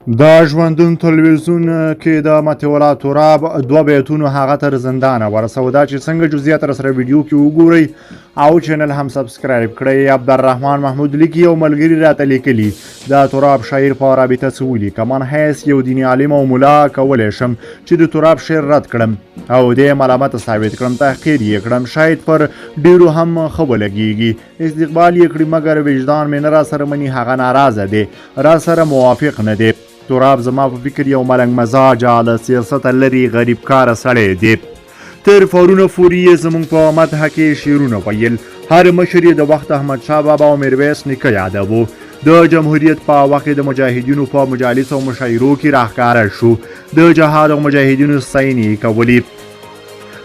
د ژوندون تلویزیون کې د متولا تراب دوه بیتونو هغه تر زندانه ورسودا چې څنګه جزئیات سره ویډیو کې وګورئ او چینل هم سبسکرایب کړئ. عبدالرحمن محمود لیکي یو ملګري راته لیکلي د تراب شاعر په رابطه څه ولیکه. من حیث یو دیني عالم او ملا کولی شم چې د تراب شعر رد کړم او د ملامت ثابت کړم، تحقیر یې کړم، شاید پر ډیرو هم ښه ولګیږي، استقبال یې کړي، مګر وجدان مې نه را سره مني، هغه ناراضه دی، را سره موافق نه دی. تراب زما په فکر یو ملنګ مزاجه له سیاسته لرې غریب کاره سړی دی. تر فورونه پورې یې زموږ په مدحه کې شعرونه ویل. هر مشر یې د وخت احمدشاه بابا او میرویس نیکه یادوو. د جمهوریت په وخت د مجاهدینو په مجالس او مشاعرو کې راښکاره شو، د جهاد او مجاهدینو ستاینې کولې.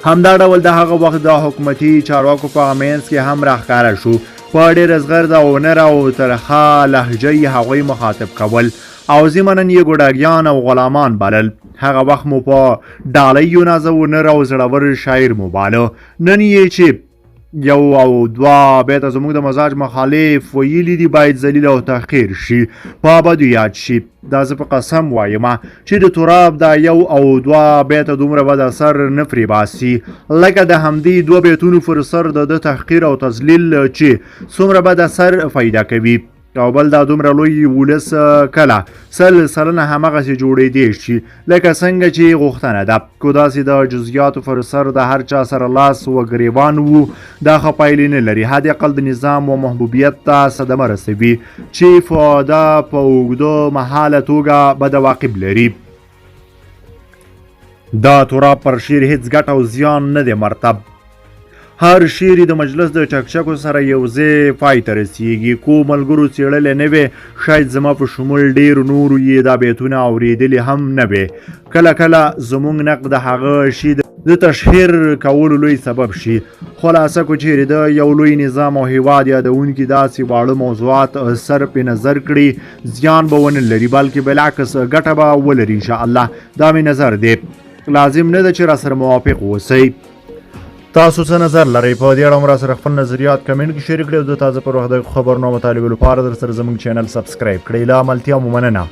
همدا ډول د هغه وخت د حکومتي چارواکو په منځ کې هم راښکاره شو. په ډېر زغرده او نره او ترخه لهجه یې هغوی مخاطب کول او ضمناً یې ګوډاګیان او غلامان بلل. هغه وخت مو په ډالیو نازو، نر او زړور شاعر مو باله. نن یې چې یو او دوه بیته زموږ د مزاج مخالف ویلي دي باید ذلیل او تحقیر شي، په بدو یاد شي. دا زه په قسم وایم چې د تراب دا یو او دوه بیته دومره بد اثر نه پرې باسي لکه د همدې دوه بیتونو پر سر د تحقیر او تذلیل چې څومره بد اثر پیدا کوي. او بل دا دومره لوی ولس کله سل سلنه همغسې جوړېدی شي لکه څنګه چې غوښتنه ده. کو داسې د جزئیاتو پر سر د هر چا سره لاس و ګریوان وو، دا ښه پایلې نه لري، حد اقل د نظام و محبوبیت ته صدمه رسوي چې فاده په اوږده مهاله توګه بد عواقب لري. دا تراب پر شعر هیڅ ګټه او زیان نه دی مرتب. هر شعر د مجلس د چکچکو سره یو ځای پای ته رسیږي. کو ملګرو څېړلی نه وي، شاید زما په شمول ډېرو نورو یې دا بیتونه اورېدلي هم نه وي. کله کله زموږ نقد د هغه شي د تشهیر کولو لوی سبب شي. خلاصه کو چیرې د یو لوی نظام او هیواد یادونکي داسې واړه موضوعات سر په نظر کړي زیان به ونه لري، بلکې بالعکس ګټه به ولري انشاءالله. دا مې نظر دی، لازم نه ده چې را سره موافق اوسئ. تاسو څه نظر لرئ؟ په دې اړه هم را سره خپل نظریات کمنټ کې شریک کړئ او د تازه پر وخت د خبرونو مطالبې لپاره در سره زموږ چینل سبسکرایب کړئ. له عملتیا مو مننه.